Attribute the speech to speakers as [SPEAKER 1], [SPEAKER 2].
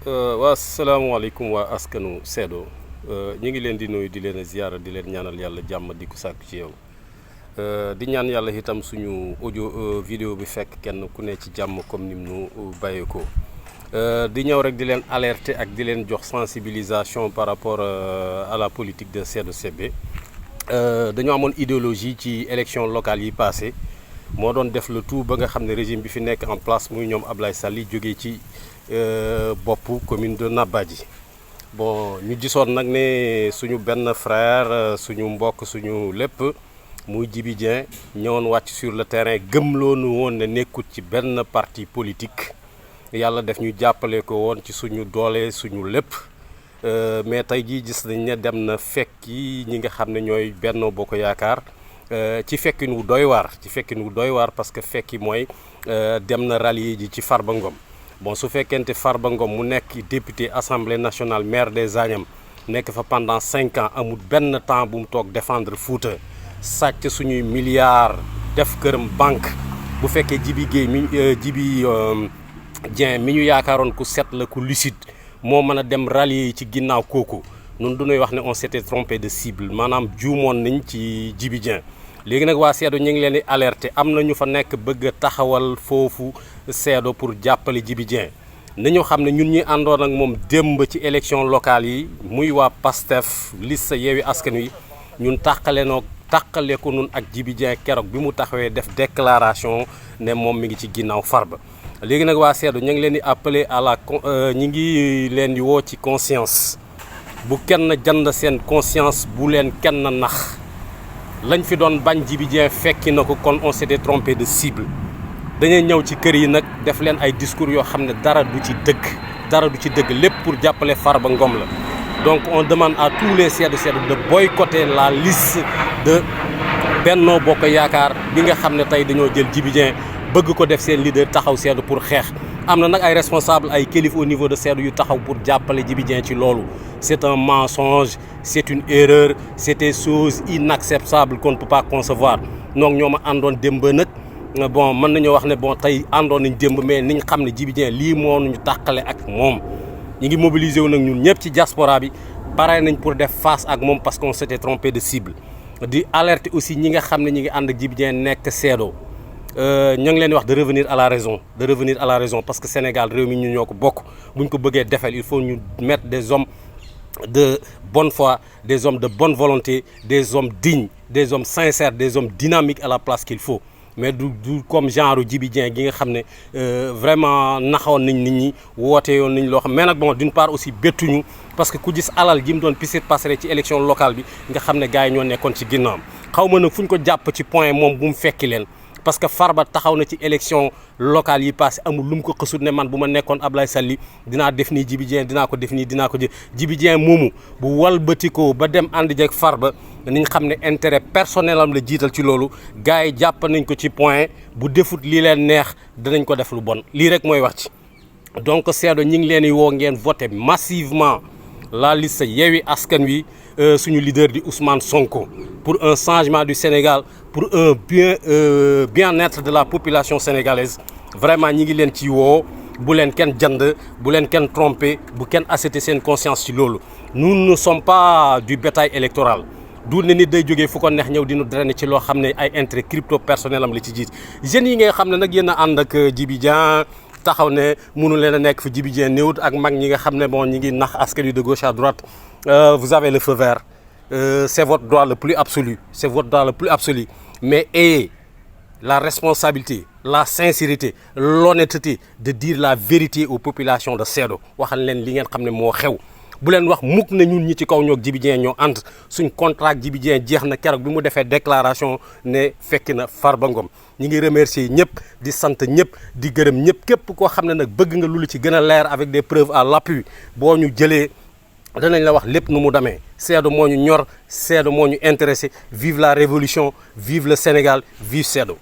[SPEAKER 1] waa salaamaaleykum waa askanu Seedo ñu ngi leen di nuyu di leen ziyaara di leen ñaanal yàlla jàmm di ko sàkku ci yow di ñaan yàlla itam suñu audio vidéo bi fekk kenn ku ne ci jàmm comme ni mu nu bàyyeekoo di ñëw rek di leen alerter ak di leen jox sensibilisation par rapport à la politique de Seedo Sebbe dañoo amoon idéologie ci élection locale yi passé moo doon def le tout ba nga xam ne régime bi fi nekk en place muy ñoom Ablaye Sall jógee ci boppu commune de Nabadji bon ñu gisoon nag ne suñu benn frère suñu mbokk suñu lépp muy Djiby Dieng ñëwoon wàcc sur le terrain gëmloonu woon ne nekkut ci benn parti politique yàlla def ñu jàppale ko woon ci suñu doole suñu lépp mais tey jii gis nañ ne dem na fekki ñi nga xam ne ñooy Benno Bokk Yaakaar ci fekkin wu doy waar parce que fekki mooy dem na rallier ji ci Farba Ngom bon su fekkente Farba Ngom mu nekk député assemblée nationale maire des Agnam nekk fa pendant 5 ans amul benn temps bu mu toog défendre Fouta sàcc suñuy milliards def këram banque bu fekkee Djiby Dieng mi ñu yaakaaroon ku set la ku lucide moo mën a dem rallier yi ci ginnaaw kooku ñun du ñuy wax ne on s'était trompé de cible maanaam juumoon nañ ci Djiby Dieng léegi nag waa Seedo ñu ngi leen di alerter am na ñu fa nekk bëgg a taxawal foofu Seedo pour jàppale Djiby Dieng nañu xam ne ñun ñi àndoon ak moom démb ci élection locale yi muy waa PASTEF liste Yewwi Askan Wi ñun tàqale ko nun ak Djiby Dieng keroog bi mu taxawee def déclaration ne moom mi ngi ci ginnaaw Farba léegi nag waa Seedo ñu ngi leen di appeler à la ñu ngi leen di woo ci conscience bu kenn jënd seen conscience bu leen kenn nax lañ fi doon bañ Djiby Dieng fekki na ko kon on s'était trompé de cible dañuy ñëw ci kër yi nag def leen ay discours yoo xam ne dara du ci dëgg lépp pour jàppale Farba Ngom la donc on demande à tous les Seedo de boycotter la liste de Benno Bokk Yaakaar bi nga xam ne tey dañoo jël Djiby Dieng bëgg ko def seen leader taxaw Seedo pour xeex am na nag ay responsable ay kilifa au niveau de Seedo yu taxaw pour jàppale Djiby Dieng ci loolu c'est un mensonge c'est une erreur c'est des choses inacceptables qu'on ne peut pas concevoir donc ñoo ma àndoon démb nag bon mën nañoo wax ne bon tey àndoon nañ démb mais niñ xam ne Djiby Dieng lii moo ñu tàqale ak moom ñi ngi mobiliser wu nag ñun ñëpp ci diaspora bi pare nañ pour def face ak moom parce qu'on s'était trompé de cible di alerter aussi ñi nga xam ne ñi ngi ànd ak Djiby Dieng nekk Seedo ñoo ngi leen di wax de revenir à la raison parce que Sénégal réew mi ñu ñoo ko bokk bu ñu ko bëggee defal il faut ñu mettre des hommes de bonne foi des hommes de bonne volonté des hommes dignes des hommes sincères des hommes dynamiques à la place qu'il faut mais du comme genre Djiby Dieng gi nga xam ne vraiment naxoon nañ nit ñi woote yoon nañ loo xam mais nag bon d'une part aussi bettuñu parce que ku gis alal ji mu doon pisir passeré ci élection locale bi nga xam ne gars yi ñoo nekkoon ci ginnaawam xaw ma nag fu ñu ko jàpp ci point moom bu mu fekki leen parce que Farba taxaw na ci élection locale yi passé amul lu mu ko xësut ne man bu ma nekkoon Ablaye Sall dinaa def nii Djiby Dieng dinaa ko def nii dinaa ko jël Djiby Dieng moomu bu walbatikoo ba dem ànd jeeg Farba nañ xam ne intérêt personnel am la jiital ci loolu gars yi jàpp nañ ko ci point bu defut lii leen neex danañ ko def lu bon lii rek mooy wax ci donc Seedo ñi ngi leen di woo ngeen voté massivement la liste Yewwi Askan Wi suñu leader di Ousmane Sonko pour un changement du Sénégal pour un bien-être de la population sénégalaise vraiment ñi ngi leen ci woo bu leen kenn jënd bu leen kenn trompé bu kenn accepté seen conscience ci loolu nous ne sommes pas du bétail électoral du ne nit day jógee fu ko neex ñëw dinu drainer ci loo xam ne ay intérêt crypto personnel am la ci jiit jeunes yi nga xam ne nag yéen a ànd ak Djiby Dieng taxaw ne mënu leen a nekk fi Djiby Dieng néewut ak mag ñi nga xam ne bon ñi ngi nax askan wi de gauche à droite vous avez le feu vert c'est votre droit le plus absolu mais ayez la responsabilité la sincérité l'honnêteté de dire la vérité aux populations de Seedo waxal leen li ngeen xam ne moo xew bu leen wax mukk na ñun ñi ci kaw ñoog Djiby Dieng ñoo ànd suñ contrat ak Djiby Dieng jeex na keroog bi mu defee déclaration ne fekki na Farba Ngom ñi ngi remercier ñëpp di sant ñëpp di gërëm ñëpp képp koo xam ne nag bëgg nga lu ci gën a leer avec des preuves à l'appui boo ñu jëlee danañ la wax lépp nu mu demee Seedo moo ñu ñor Seedo moo ñu intéressé vive la révolution vive le Sénégal vive Seedo